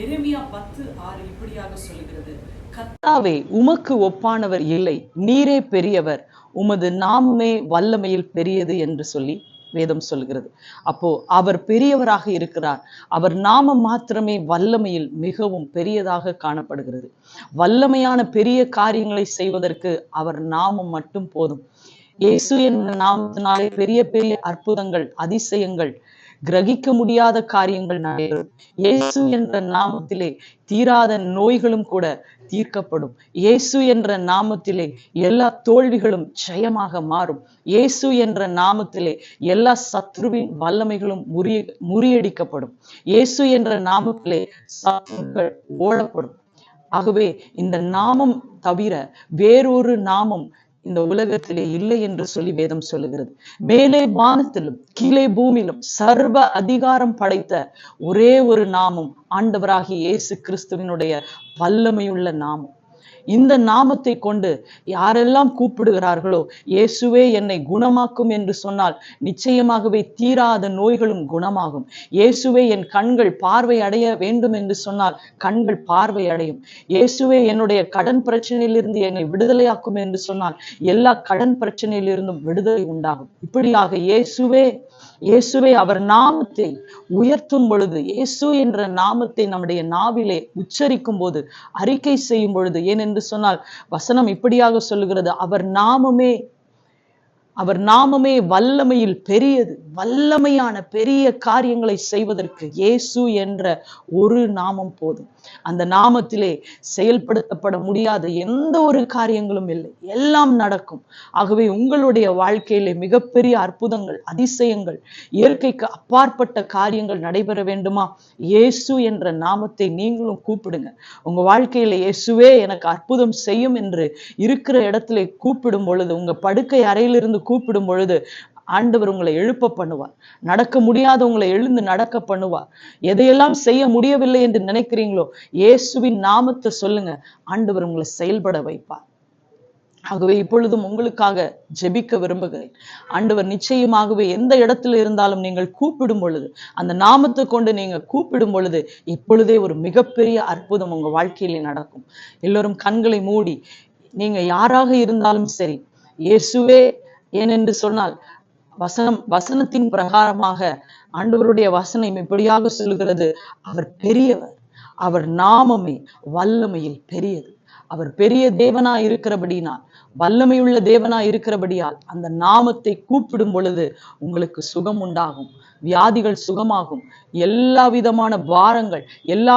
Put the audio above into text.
எரேமியா 10:6 இப்படியாக சொல்லுகிறது, கர்த்தாவே, உமக்கு ஒப்பானவர் இல்லை, நீரே பெரியவர், உமது நாமமே வல்லமையில் பெரியது என்று சொல்லி வேதம் சொல்கிறது. அப்போ அவர் பெரியவராக இருக்கிறார். அவர் நாமம் மாத்திரமே வல்லமையில் மிகவும் பெரியதாக காணப்படுகிறது. வல்லமையான பெரிய காரியங்களை செய்வதற்கு அவர் நாமம் மட்டும் போதும். இயேசு என்ற நாமத்தினாலே பெரிய பெரிய அற்புதங்கள், அதிசயங்கள், கிரகிக்க முடியாத காரியங்கள் நடைபெறும். இயேசு என்ற நாமத்திலே தீராத நோய்களும் கூட தீர்க்கப்படும். இயேசு என்ற நாமத்திலே எல்லா தோல்விகளும் ஜெயமாக மாறும். இயேசு என்ற நாமத்திலே எல்லா சத்ருவின் வல்லமைகளும் முறியடிக்கப்படும். இயேசு என்ற நாமத்திலே சத்துருக்கள் ஓடப்படும். ஆகவே இந்த நாமம் தவிர வேறொரு நாமம் இந்த உலகத்திலே இல்லை என்று சொல்லி வேதம் சொல்லுகிறது. மேலே வானத்திலும் கீழே பூமியிலும் சர்வ அதிகாரம் படைத்த ஒரே ஒரு நாமம் ஆண்டவராகிய இயேசு கிறிஸ்துவினுடைய வல்லமையுள்ள நாமம். இந்த நாமத்தை கொண்டு யாரெல்லாம் கூப்பிடுகிறார்களோ, இயேசுவே என்னை குணமாக்கும் என்று சொன்னால் நிச்சயமாகவே தீராத நோய்களும் குணமாகும். இயேசுவே என் கண்கள் பார்வை அடைய வேண்டும் என்று சொன்னால் கண்கள் பார்வை அடையும். இயேசுவே என்னுடைய கடன் பிரச்சனையிலிருந்து என்னை விடுதலையாக்கும் என்று சொன்னால் எல்லா கடன் பிரச்சனையிலிருந்தும் விடுதலை உண்டாகும். இப்படியாக இயேசுவே அவர் நாமத்தை உயர்த்தும் பொழுது, இயேசு என்ற நாமத்தை நம்முடைய நாவிலே உச்சரிக்கும் போது, அறிக்கை செய்யும் பொழுது, ஏனென்று சொன்னால் வசனம் இப்படியாக சொல்லுகிறது, அவர் நாமமே வல்லமையில் பெரியது. வல்லமையான பெரிய காரியங்களை செய்வதற்கு இயேசு என்ற ஒரு நாமம் போதும். அந்த நாமத்திலே செயல்படுத்தப்பட முடியாத எந்த ஒரு காரியங்களும் இல்லை, எல்லாம் நடக்கும். ஆகவே உங்களுடைய வாழ்க்கையிலே மிகப்பெரிய அற்புதங்கள், அதிசயங்கள், இயற்கைக்கு அப்பாற்பட்ட காரியங்கள் நடைபெற வேண்டுமா? இயேசு என்ற நாமத்தை நீங்களும் கூப்பிடுங்க. உங்க வாழ்க்கையில இயேசுவே எனக்கு அற்புதம் செய்யும் என்று இருக்கிற இடத்துல கூப்பிடும் பொழுது, உங்க படுக்கை அறையிலிருந்து கூப்பிடும் பொழுது ஆண்டவர் உங்களை எழுப்ப பண்ணுவார். நடக்க முடியாத உங்களை எழுந்து நடக்க பண்ணுவார். எதையெல்லாம் செய்ய முடியவில்லை என்று நினைக்கிறீங்களோ, இயேசுவின் நாமத்தை சொல்லுங்க, ஆண்டவர் உங்களை செயல்பட வைப்பார். ஆகவே இப்பொழுதும் உங்களுக்காக ஜெபிக்க விரும்புகிறேன். ஆண்டவர் நிச்சயமாகவே எந்த இடத்துல இருந்தாலும் நீங்கள் கூப்பிடும் பொழுது, அந்த நாமத்தை கொண்டு நீங்க கூப்பிடும் பொழுது, இப்பொழுதே ஒரு மிகப்பெரிய அற்புதம் உங்க வாழ்க்கையிலே நடக்கும். எல்லோரும் கண்களை மூடி, நீங்க யாராக இருந்தாலும் சரி, இயேசுவே ஏனென்று சொன்னால் வசனத்தின் பிரகாரமாக ஆண்டவருடைய வசனம் இப்படியாக சொல்லுகிறது, அவர் பெரியவர், அவர் நாமமே வல்லமையில் பெரியது. அவர் பெரிய தேவனா இருக்கிறபடினால், வல்லமையுள்ள தேவனா இருக்கிறபடியால் அந்த நாமத்தை கூப்பிடும் பொழுது உங்களுக்கு சுகம் உண்டாகும், வியாதிகள் சுகமாகும், எல்லா விதமான பாரங்கள், எல்லா